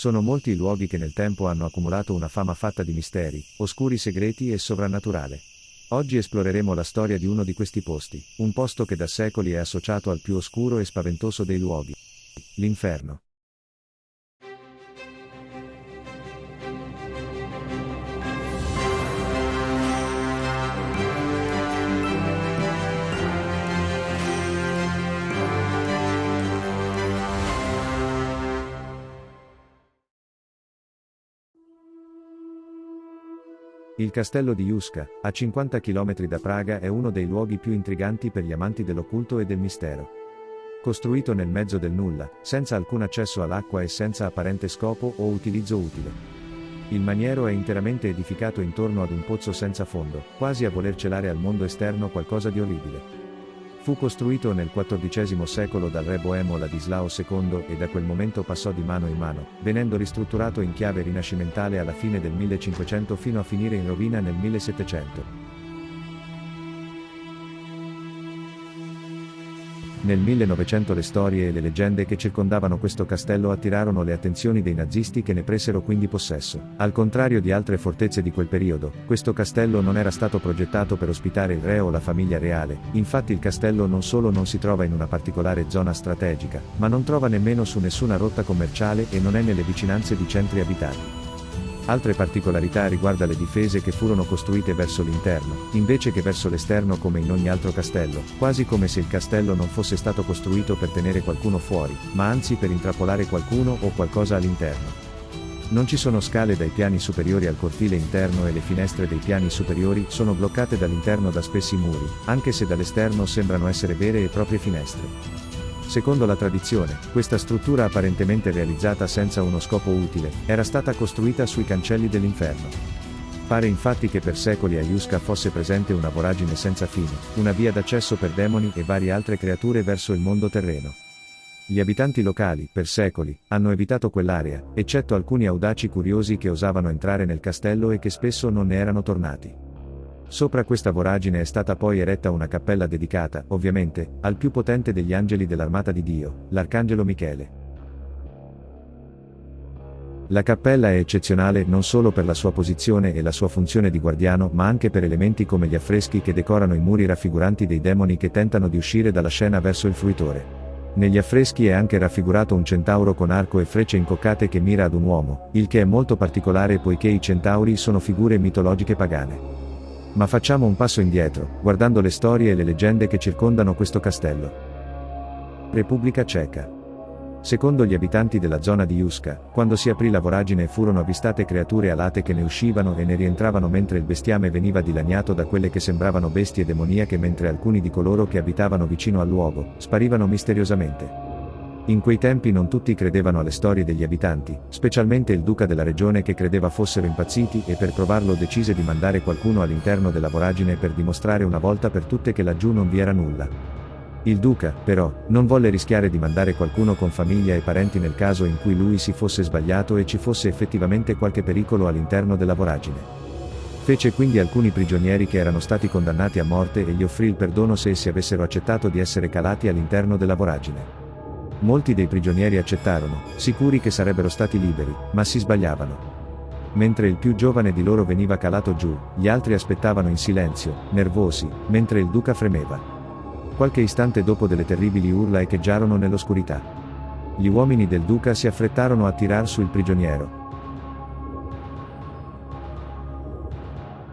Sono molti i luoghi che nel tempo hanno accumulato una fama fatta di misteri, oscuri segreti e sovrannaturale. Oggi esploreremo la storia di uno di questi posti, un posto che da secoli è associato al più oscuro e spaventoso dei luoghi: l'inferno. Il castello di Juška, a 50 km da Praga, è uno dei luoghi più intriganti per gli amanti dell'occulto e del mistero. Costruito nel mezzo del nulla, senza alcun accesso all'acqua e senza apparente scopo o utilizzo utile. Il maniero è interamente edificato intorno ad un pozzo senza fondo, quasi a voler celare al mondo esterno qualcosa di orribile. Fu costruito nel XIV secolo dal re boemo Ladislao II e da quel momento passò di mano in mano, venendo ristrutturato in chiave rinascimentale alla fine del 1500 fino a finire in rovina nel 1700. Nel 1900 le storie e le leggende che circondavano questo castello attirarono le attenzioni dei nazisti, che ne presero quindi possesso. Al contrario di altre fortezze di quel periodo, questo castello non era stato progettato per ospitare il re o la famiglia reale. Infatti il castello non solo non si trova in una particolare zona strategica, ma non trova nemmeno su nessuna rotta commerciale e non è nelle vicinanze di centri abitati. Altre particolarità riguarda le difese, che furono costruite verso l'interno, invece che verso l'esterno come in ogni altro castello, quasi come se il castello non fosse stato costruito per tenere qualcuno fuori, ma anzi per intrappolare qualcuno o qualcosa all'interno. Non ci sono scale dai piani superiori al cortile interno e le finestre dei piani superiori sono bloccate dall'interno da spessi muri, anche se dall'esterno sembrano essere vere e proprie finestre. Secondo la tradizione, questa struttura apparentemente realizzata senza uno scopo utile, era stata costruita sui cancelli dell'inferno. Pare infatti che per secoli a Juška fosse presente una voragine senza fine, una via d'accesso per demoni e varie altre creature verso il mondo terreno. Gli abitanti locali, per secoli, hanno evitato quell'area, eccetto alcuni audaci curiosi che osavano entrare nel castello e che spesso non ne erano tornati. Sopra questa voragine è stata poi eretta una cappella dedicata, ovviamente, al più potente degli angeli dell'armata di Dio, l'arcangelo Michele. La cappella è eccezionale non solo per la sua posizione e la sua funzione di guardiano, ma anche per elementi come gli affreschi che decorano i muri raffiguranti dei demoni che tentano di uscire dalla scena verso il fruitore. Negli affreschi è anche raffigurato un centauro con arco e frecce incoccate che mira ad un uomo, il che è molto particolare poiché i centauri sono figure mitologiche pagane. Ma facciamo un passo indietro, guardando le storie e le leggende che circondano questo castello. Repubblica Ceca. Secondo gli abitanti della zona di Juška, quando si aprì la voragine furono avvistate creature alate che ne uscivano e ne rientravano mentre il bestiame veniva dilaniato da quelle che sembravano bestie demoniache, mentre alcuni di coloro che abitavano vicino al luogo sparivano misteriosamente. In quei tempi non tutti credevano alle storie degli abitanti, specialmente il duca della regione, che credeva fossero impazziti e per provarlo decise di mandare qualcuno all'interno della voragine per dimostrare una volta per tutte che laggiù non vi era nulla. Il duca, però, non volle rischiare di mandare qualcuno con famiglia e parenti nel caso in cui lui si fosse sbagliato e ci fosse effettivamente qualche pericolo all'interno della voragine. Fece quindi alcuni prigionieri che erano stati condannati a morte e gli offrì il perdono se essi avessero accettato di essere calati all'interno della voragine. Molti dei prigionieri accettarono, sicuri che sarebbero stati liberi, ma si sbagliavano. Mentre il più giovane di loro veniva calato giù, gli altri aspettavano in silenzio, nervosi, mentre il duca fremeva. Qualche istante dopo delle terribili urla echeggiarono nell'oscurità. Gli uomini del duca si affrettarono a tirar su il prigioniero.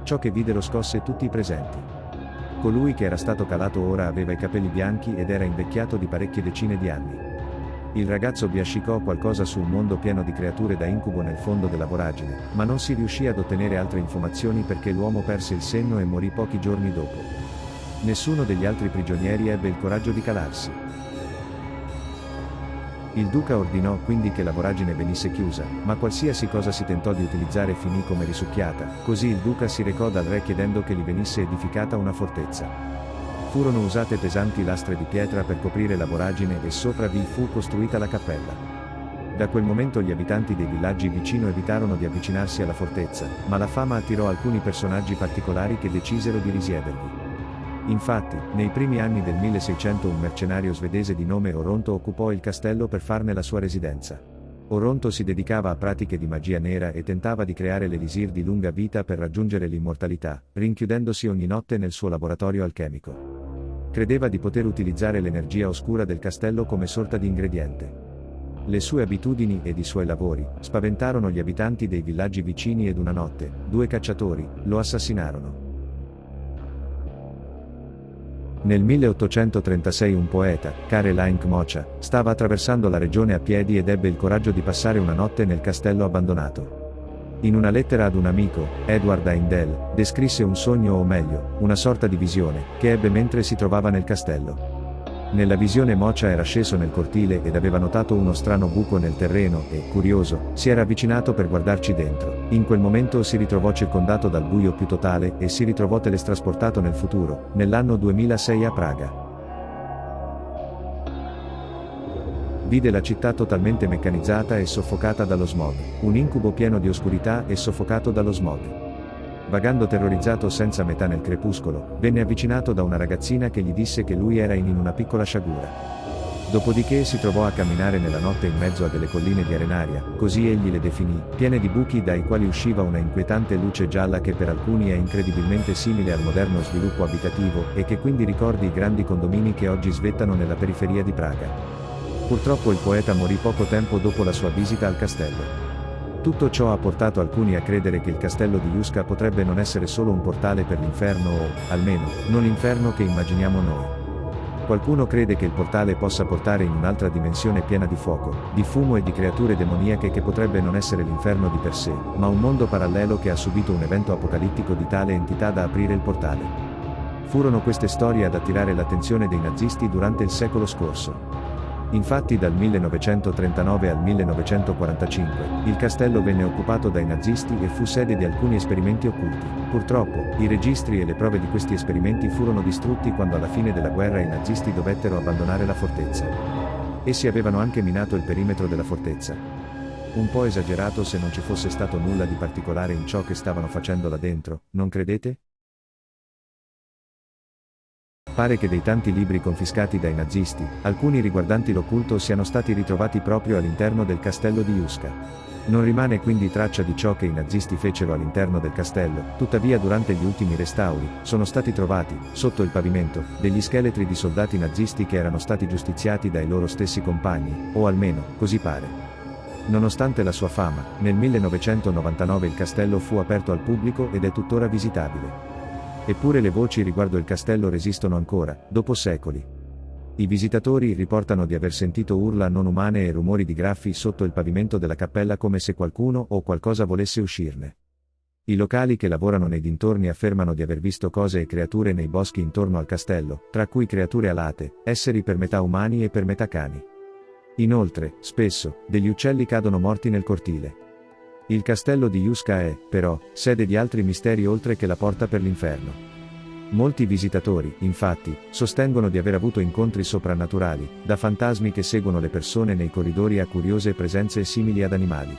Ciò che videro scosse tutti i presenti. Colui che era stato calato ora aveva i capelli bianchi ed era invecchiato di parecchie decine di anni. Il ragazzo biascicò qualcosa su un mondo pieno di creature da incubo nel fondo della voragine, ma non si riuscì ad ottenere altre informazioni perché l'uomo perse il senno e morì pochi giorni dopo. Nessuno degli altri prigionieri ebbe il coraggio di calarsi. Il duca ordinò quindi che la voragine venisse chiusa, ma qualsiasi cosa si tentò di utilizzare finì come risucchiata, così il duca si recò dal re chiedendo che gli venisse edificata una fortezza. Furono usate pesanti lastre di pietra per coprire la voragine e sopra vi fu costruita la cappella. Da quel momento gli abitanti dei villaggi vicino evitarono di avvicinarsi alla fortezza, ma la fama attirò alcuni personaggi particolari che decisero di risiedervi. Infatti, nei primi anni del 1600 un mercenario svedese di nome Oronto occupò il castello per farne la sua residenza. Oronto si dedicava a pratiche di magia nera e tentava di creare l'elisir di lunga vita per raggiungere l'immortalità, rinchiudendosi ogni notte nel suo laboratorio alchemico. Credeva di poter utilizzare l'energia oscura del castello come sorta di ingrediente. Le sue abitudini ed i suoi lavori spaventarono gli abitanti dei villaggi vicini ed una notte, 2 cacciatori lo assassinarono. Nel 1836 un poeta, Karel Kmocha, stava attraversando la regione a piedi ed ebbe il coraggio di passare una notte nel castello abbandonato. In una lettera ad un amico, Edward Heindel, descrisse un sogno o meglio, una sorta di visione, che ebbe mentre si trovava nel castello. Nella visione Mocha era sceso nel cortile ed aveva notato uno strano buco nel terreno e, curioso, si era avvicinato per guardarci dentro. In quel momento si ritrovò circondato dal buio più totale e si ritrovò teletrasportato nel futuro, nell'anno 2006 a Praga. Vide la città totalmente meccanizzata e soffocata dallo smog, un incubo pieno di oscurità e soffocato dallo smog. Vagando terrorizzato senza metà nel crepuscolo, venne avvicinato da una ragazzina che gli disse che lui era in una piccola sciagura. Dopodiché si trovò a camminare nella notte in mezzo a delle colline di arenaria, così egli le definì, piene di buchi dai quali usciva una inquietante luce gialla che per alcuni è incredibilmente simile al moderno sviluppo abitativo e che quindi ricordi i grandi condomini che oggi svettano nella periferia di Praga. Purtroppo il poeta morì poco tempo dopo la sua visita al castello. Tutto ciò ha portato alcuni a credere che il castello di Juska potrebbe non essere solo un portale per l'inferno o, almeno, non l'inferno che immaginiamo noi. Qualcuno crede che il portale possa portare in un'altra dimensione piena di fuoco, di fumo e di creature demoniache che potrebbe non essere l'inferno di per sé, ma un mondo parallelo che ha subito un evento apocalittico di tale entità da aprire il portale. Furono queste storie ad attirare l'attenzione dei nazisti durante il secolo scorso. Infatti dal 1939 al 1945, il castello venne occupato dai nazisti e fu sede di alcuni esperimenti occulti. Purtroppo, i registri e le prove di questi esperimenti furono distrutti quando alla fine della guerra i nazisti dovettero abbandonare la fortezza. Essi avevano anche minato il perimetro della fortezza. Un po' esagerato se non ci fosse stato nulla di particolare in ciò che stavano facendo là dentro, non credete? Pare che dei tanti libri confiscati dai nazisti, alcuni riguardanti l'occulto siano stati ritrovati proprio all'interno del castello di Juska. Non rimane quindi traccia di ciò che i nazisti fecero all'interno del castello, tuttavia durante gli ultimi restauri, sono stati trovati, sotto il pavimento, degli scheletri di soldati nazisti che erano stati giustiziati dai loro stessi compagni, o almeno, così pare. Nonostante la sua fama, nel 1999 il castello fu aperto al pubblico ed è tuttora visitabile. Eppure le voci riguardo il castello resistono ancora, dopo secoli. I visitatori riportano di aver sentito urla non umane e rumori di graffi sotto il pavimento della cappella come se qualcuno o qualcosa volesse uscirne. I locali che lavorano nei dintorni affermano di aver visto cose e creature nei boschi intorno al castello, tra cui creature alate, esseri per metà umani e per metà cani. Inoltre, spesso, degli uccelli cadono morti nel cortile. Il castello di Juska è, però, sede di altri misteri oltre che la porta per l'inferno. Molti visitatori, infatti, sostengono di aver avuto incontri soprannaturali, da fantasmi che seguono le persone nei corridori a curiose presenze simili ad animali.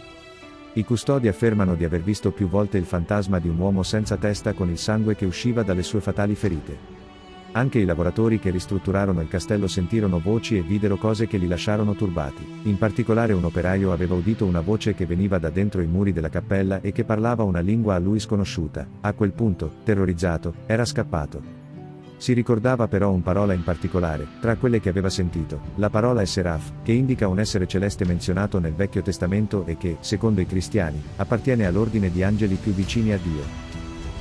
I custodi affermano di aver visto più volte il fantasma di un uomo senza testa con il sangue che usciva dalle sue fatali ferite. Anche i lavoratori che ristrutturarono il castello sentirono voci e videro cose che li lasciarono turbati. In particolare un operaio aveva udito una voce che veniva da dentro i muri della cappella e che parlava una lingua a lui sconosciuta. A quel punto, terrorizzato, era scappato. Si ricordava però una parola in particolare, tra quelle che aveva sentito, la parola è Seraph, che indica un essere celeste menzionato nel Vecchio Testamento e che, secondo i cristiani, appartiene all'ordine di angeli più vicini a Dio.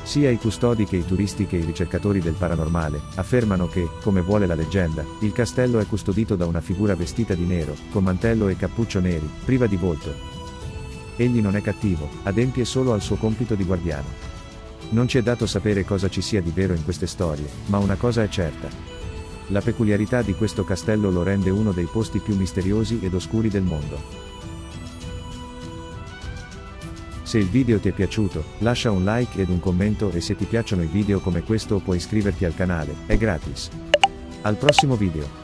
Sia i custodi che i turisti che i ricercatori del paranormale, affermano che, come vuole la leggenda, il castello è custodito da una figura vestita di nero, con mantello e cappuccio neri, priva di volto. Egli non è cattivo, adempie solo al suo compito di guardiano. Non ci è dato sapere cosa ci sia di vero in queste storie, ma una cosa è certa. La peculiarità di questo castello lo rende uno dei posti più misteriosi ed oscuri del mondo. Se il video ti è piaciuto, lascia un like ed un commento e se ti piacciono i video come questo puoi iscriverti al canale, è gratis. Al prossimo video!